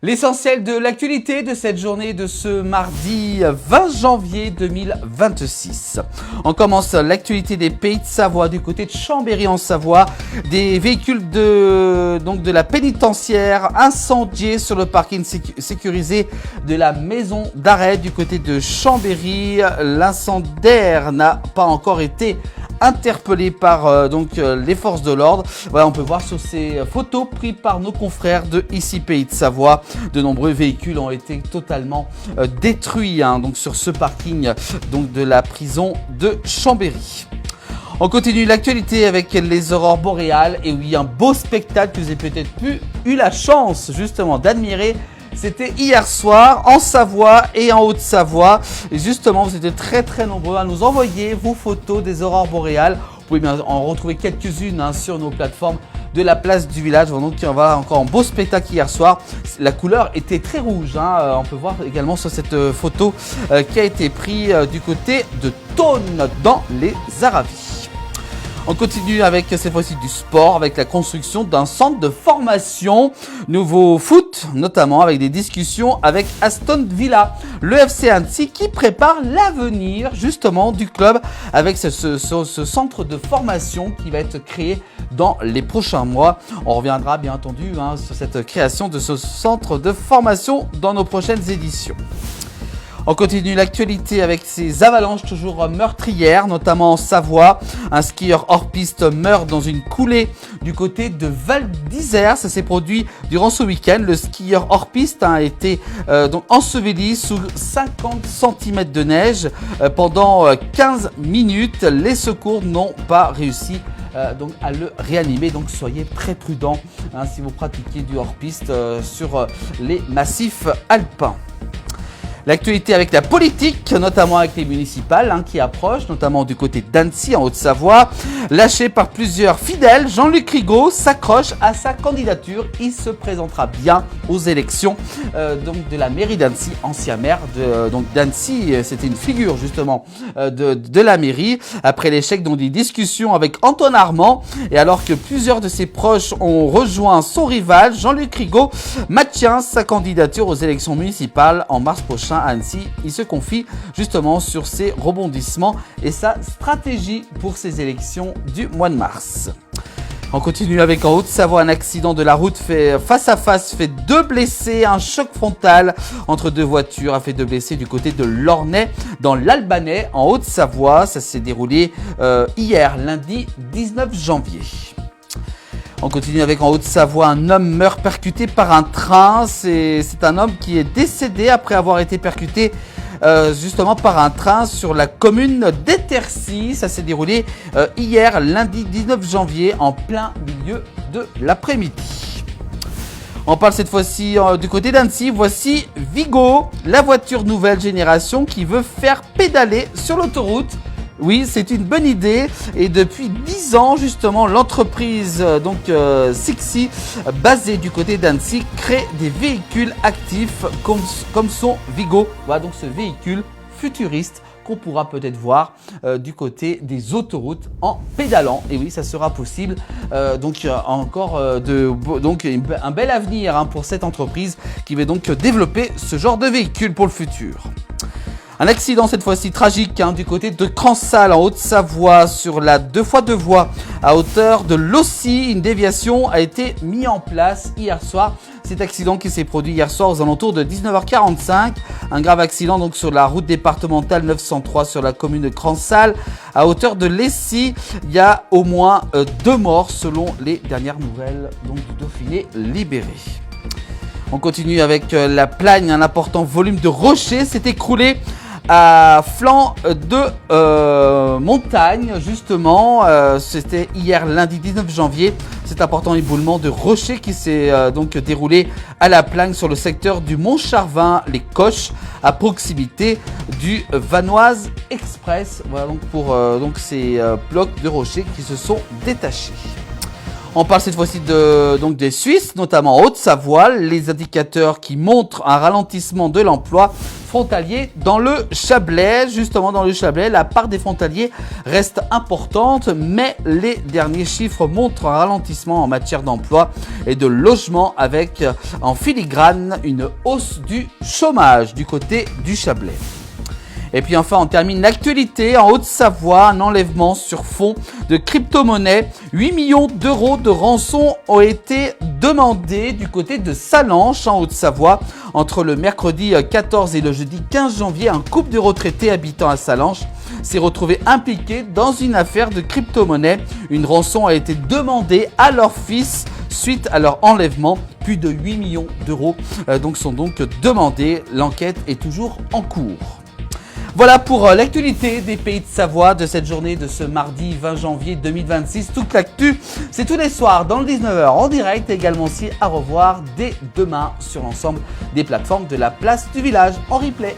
L'essentiel de l'actualité de cette journée de ce mardi 20 janvier 2026. On commence l'actualité des Pays de Savoie du côté de Chambéry en Savoie. Des véhicules de la pénitentiaire incendiés sur le parking sécurisé de la maison d'arrêt du côté de Chambéry. L'incendiaire n'a pas encore été interpellé par les forces de l'ordre. Voilà, on peut voir sur ces photos prises par nos confrères de ici Pays de Savoie, de nombreux véhicules ont été totalement détruits donc sur ce parking de la prison de Chambéry. On continue l'actualité avec les aurores boréales. Et oui, un beau spectacle que vous avez peut-être eu la chance justement d'admirer. C'était hier soir en Savoie et en Haute-Savoie. Et justement, vous étiez très nombreux à nous envoyer vos photos des aurores boréales. Vous pouvez bien en retrouver quelques-unes sur nos plateformes de la place du village. Donc, voilà encore un beau spectacle hier soir. La couleur était très rouge. On peut voir également sur cette photo qui a été prise du côté de Thônes dans les Aravis. On continue avec cette fois-ci du sport, avec la construction d'un centre de formation nouveau foot, notamment avec des discussions avec Aston Villa, le FC Annecy qui prépare l'avenir justement du club avec ce centre de formation qui va être créé dans les prochains mois. On reviendra bien entendu sur cette création de ce centre de formation dans nos prochaines éditions. On continue l'actualité avec ces avalanches toujours meurtrières, notamment en Savoie. Un skieur hors piste meurt dans une coulée du côté de Val d'Isère. Ça s'est produit durant ce week-end. Le skieur hors piste a été enseveli sous 50 cm de neige pendant 15 minutes. Les secours n'ont pas réussi à le réanimer. Donc soyez très prudents si vous pratiquez du hors-piste sur les massifs alpins. L'actualité avec la politique, notamment avec les municipales qui approchent, notamment du côté d'Annecy en Haute-Savoie. Lâché par plusieurs fidèles, Jean-Luc Rigaud s'accroche à sa candidature. Il se présentera bien aux élections de la mairie d'Annecy, ancien maire d'Annecy. C'était une figure justement de la mairie. Après l'échec des discussions avec Antoine Armand et alors que plusieurs de ses proches ont rejoint son rival, Jean-Luc Rigaud maintient sa candidature aux élections municipales en mars prochain. À Annecy, il se confie justement sur ses rebondissements et sa stratégie pour ces élections du mois de mars. On continue avec en Haute-Savoie, un accident de la route face à face fait 2 blessés. Un choc frontal entre 2 voitures a fait 2 blessés du côté de Lornay dans l'Albanais en Haute-Savoie. Ça s'est déroulé hier, lundi 19 janvier. On continue avec en Haute-Savoie, un homme meurt percuté par un train. C'est un homme qui est décédé après avoir été percuté justement par un train sur la commune d'Étercy. Ça s'est déroulé hier, lundi 19 janvier, en plein milieu de l'après-midi. On parle cette fois-ci du côté d'Annecy. Voici Vigo, la voiture nouvelle génération qui veut faire pédaler sur l'autoroute. Oui, c'est une bonne idée et depuis 10 ans justement l'entreprise Sixi basée du côté d'Annecy crée des véhicules actifs comme son Vigo. Voilà donc ce véhicule futuriste qu'on pourra peut-être voir du côté des autoroutes en pédalant. Et oui, ça sera possible. Un bel avenir pour cette entreprise qui va donc développer ce genre de véhicule pour le futur. Un accident cette fois-ci tragique du côté de Cransal en Haute-Savoie sur la 2x2 voies à hauteur de Lossy. Une déviation a été mise en place hier soir. Cet accident qui s'est produit hier soir aux alentours de 19h45. Un grave accident sur la route départementale 903 sur la commune de Cransal à hauteur de Lessy. Il y a au moins 2 morts selon les dernières nouvelles du Dauphiné libéré. On continue avec la Plagne. Un important volume de rochers s'est écroulé à flanc de montagne justement. C'était hier lundi 19 janvier. Cet important éboulement de rochers qui s'est déroulé à la Plagne sur le secteur du Mont-Charvin, les Coches, à proximité du Vanoise Express. Voilà donc pour ces blocs de rochers qui se sont détachés. On parle cette fois-ci des Suisses, notamment en Haute-Savoie. Les indicateurs qui montrent un ralentissement de l'emploi frontaliers dans le Chablais. Justement, dans le Chablais, la part des frontaliers reste importante, mais les derniers chiffres montrent un ralentissement en matière d'emploi et de logement avec en filigrane une hausse du chômage du côté du Chablais. Et puis enfin, on termine l'actualité en Haute-Savoie, un enlèvement sur fond de crypto-monnaie. 8 millions d'euros de rançon ont été demandés du côté de Sallanches en Haute-Savoie. Entre le mercredi 14 et le jeudi 15 janvier, un couple de retraités habitant à Sallanches s'est retrouvé impliqué dans une affaire de crypto-monnaie. Une rançon a été demandée à leur fils suite à leur enlèvement. Plus de 8 millions d'euros sont donc demandés. L'enquête est toujours en cours. Voilà pour l'actualité des Pays de Savoie de cette journée de ce mardi 20 janvier 2026. Toute l'actu, c'est tous les soirs dans le 19h en direct, et également aussi à revoir dès demain sur l'ensemble des plateformes de la place du village en replay.